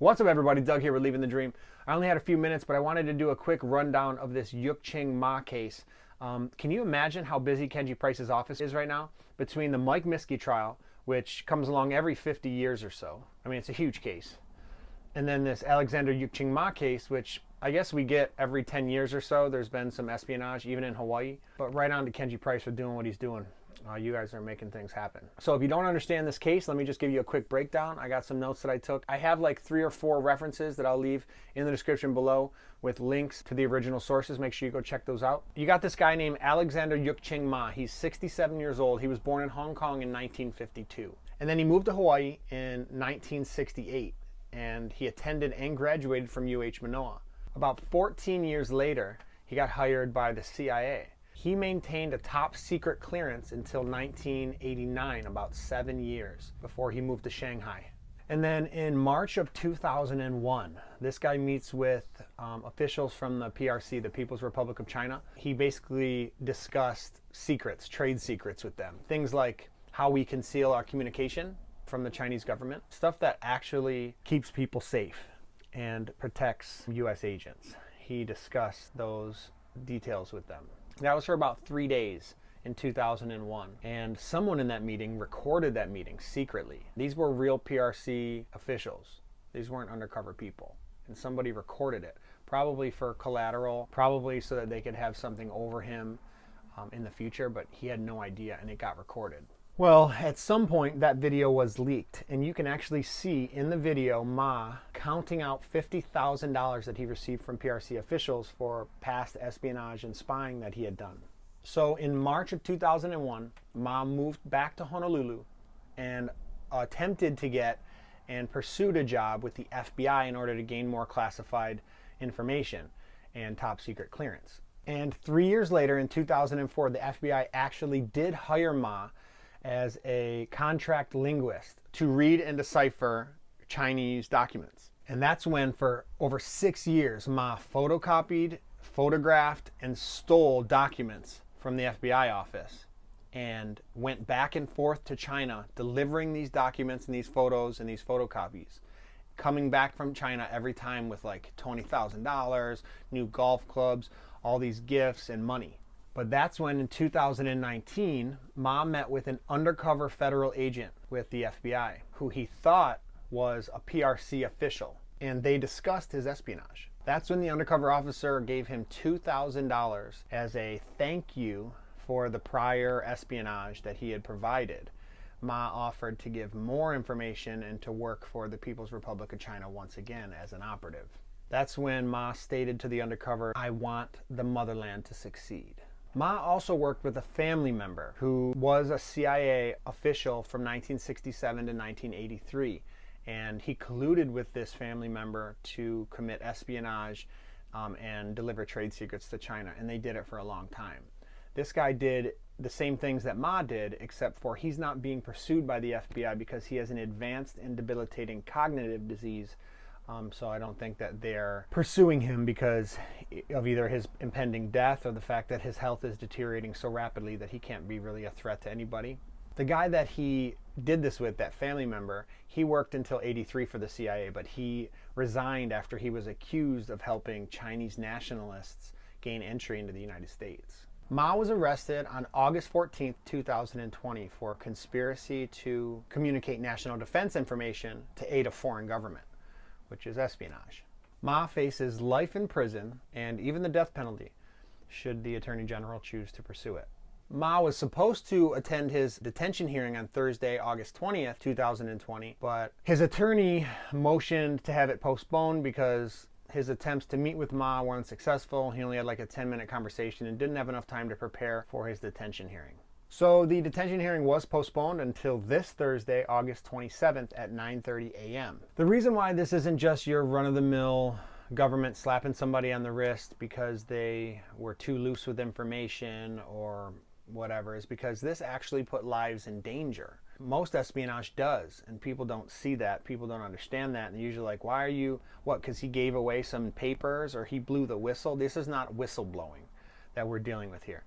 What's up, everybody? Doug here with Leaving the Dream. I only had a few minutes, but I wanted to do a quick rundown of this Yuk Ching Ma case. Can you imagine how busy Kenji Price's office is right now? Between the Mike Miskey trial, which comes along every 50 years or so. I mean, it's a huge case. And then this Alexander Yuk Ching Ma case, which I guess we get every 10 years or so. There's been some espionage, even in Hawaii. But right on to Kenji Price for doing what he's doing. You guys are making things happen. So if you don't understand this case, let me just give you a quick breakdown. I got some notes that I took. I have like 3 or 4 references that I'll leave in the description below with links to the original sources. Make sure you go check those out. You got this guy named Alexander Yuk Ching Ma. He's 67 years old. He was born in Hong Kong in 1952. And then he moved to Hawaii in 1968. And he attended and graduated from Manoa. About 14 years later, he got hired by the CIA. He maintained a top secret clearance until 1989, about 7 years before he moved to Shanghai. And then in March of 2001, this guy meets with officials from the PRC, the People's Republic of China. He basically discussed secrets, trade secrets with them. Things like how we conceal our communication from the Chinese government, stuff that actually keeps people safe and protects U.S. agents. He discussed those details with them. That was for about 3 days in 2001. And someone in that meeting recorded that meeting secretly. These were real PRC officials. These weren't undercover people. And somebody recorded it, probably for collateral, probably so that they could have something over him in the future, but he had no idea and it got recorded. Well, at some point that video was leaked, and you can actually see in the video Ma counting out $50,000 that he received from PRC officials for past espionage and spying that he had done. So in March of 2001, Ma moved back to Honolulu and attempted to get and pursued a job with the FBI in order to gain more classified information and top secret clearance. And 3 years later, in 2004, the FBI actually did hire Ma as a contract linguist to read and decipher Chinese documents. And that's when, for over 6 years, Ma photocopied, photographed, and stole documents from the FBI office and went back and forth to China, delivering these documents and these photos and these photocopies, coming back from China every time with like $20,000, new golf clubs, all these gifts and money. But that's when in 2019, Ma met with an undercover federal agent with the FBI who he thought was a PRC official, and they discussed his espionage. That's when the undercover officer gave him $2,000 as a thank you for the prior espionage that he had provided. Ma offered to give more information and to work for the People's Republic of China once again as an operative. That's when Ma stated to the undercover, "I want the motherland to succeed." Ma also worked with a family member who was a CIA official from 1967 to 1983, and he colluded with this family member to commit espionage and deliver trade secrets to China, and they did it for a long time. This guy did the same things that Ma did, except for he's not being pursued by the FBI because he has an advanced and debilitating cognitive disease. So I don't think that they're pursuing him because of either his impending death or the fact that his health is deteriorating so rapidly that he can't be really a threat to anybody. The guy that he did this with, that family member, he worked until '83 for the CIA, but he resigned after he was accused of helping Chinese nationalists gain entry into the United States. Ma was arrested on August 14th, 2020 for conspiracy to communicate national defense information to aid a foreign government, which is espionage. Ma faces life in prison and even the death penalty should the Attorney General choose to pursue it. Ma was supposed to attend his detention hearing on Thursday, August 20th, 2020, but his attorney motioned to have it postponed because his attempts to meet with Ma weren't successful. He only had like a 10-minute conversation and didn't have enough time to prepare for his detention hearing. So the detention hearing was postponed until this Thursday, August 27th at 9:30 a.m. The reason why this isn't just your run-of-the-mill government slapping somebody on the wrist because they were too loose with information or whatever is because this actually put lives in danger. Most espionage does, and people don't see that. People don't understand that, and they're usually like, why are you, what, because he gave away some papers or he blew the whistle? This is not whistleblowing that we're dealing with here.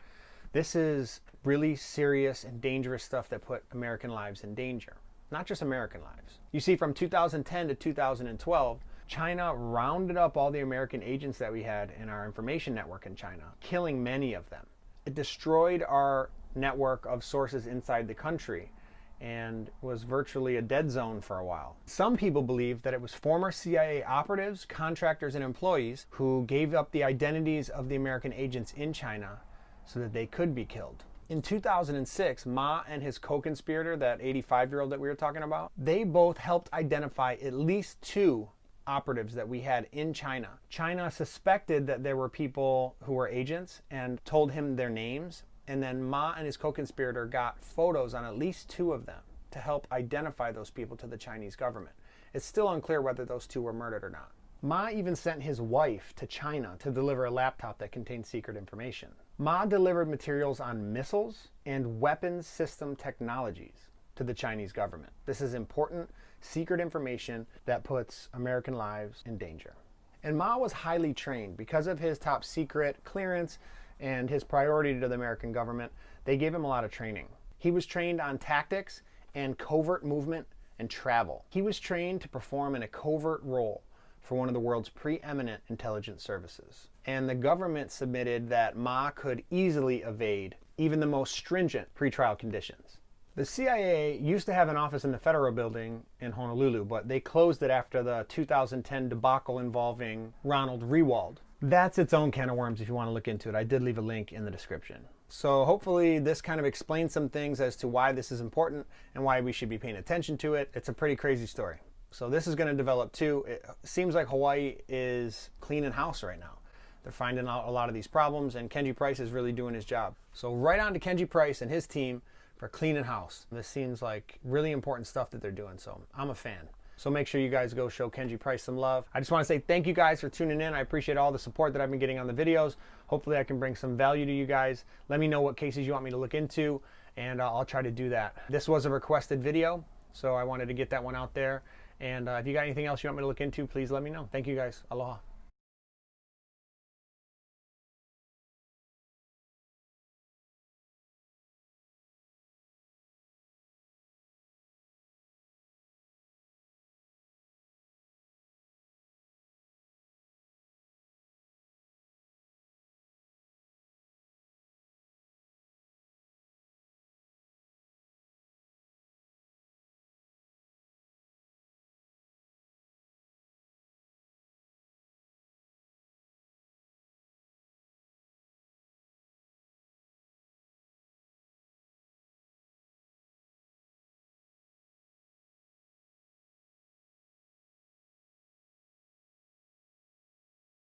This is really serious and dangerous stuff that put American lives in danger. not just American lives. You see, from 2010 to 2012, China rounded up all the American agents that we had in our information network in China, killing many of them. It destroyed our network of sources inside the country and was virtually a dead zone for a while. Some people believe that it was former CIA operatives, contractors, and employees who gave up the identities of the American agents in China so that they could be killed. In 2006, Ma and his co-conspirator, that 85-year-old that we were talking about, they both helped identify at least 2 operatives that we had in China. China suspected that there were people who were agents and told him their names, and then Ma and his co-conspirator got photos on at least 2 of them to help identify those people to the Chinese government. It's still unclear whether those 2 were murdered or not. Ma even sent his wife to China to deliver a laptop that contained secret information. Ma delivered materials on missiles and weapons system technologies to the Chinese government. This is important, secret information that puts American lives in danger. And Ma was highly trained because of his top secret clearance and his priority to the American government. They gave him a lot of training. He was trained on tactics and covert movement and travel. He was trained to perform in a covert role for one of the world's preeminent intelligence services. And the government submitted that Ma could easily evade even the most stringent pretrial conditions. The CIA used to have an office in the Federal Building in Honolulu, but they closed it after the 2010 debacle involving Ronald Rewald. That's its own can of worms if you want to look into it. I did leave a link in the description. So hopefully this kind of explains some things as to why this is important and why we should be paying attention to it. It's a pretty crazy story. So this is going to develop too. It seems like Hawaii is cleaning house right now. They're finding out a lot of these problems, and Kenji Price is really doing his job. So right on to Kenji Price and his team for cleaning house. This seems like really important stuff that they're doing, so I'm a fan. So make sure you guys go show Kenji Price some love. I just want to say thank you guys for tuning in. I appreciate all the support that I've been getting on the videos. Hopefully I can bring some value to you guys. Let me know what cases you want me to look into, and I'll try to do that. This was a requested video, so I wanted to get that one out there. And if you got anything else you want me to look into, please let me know. Thank you guys. Aloha.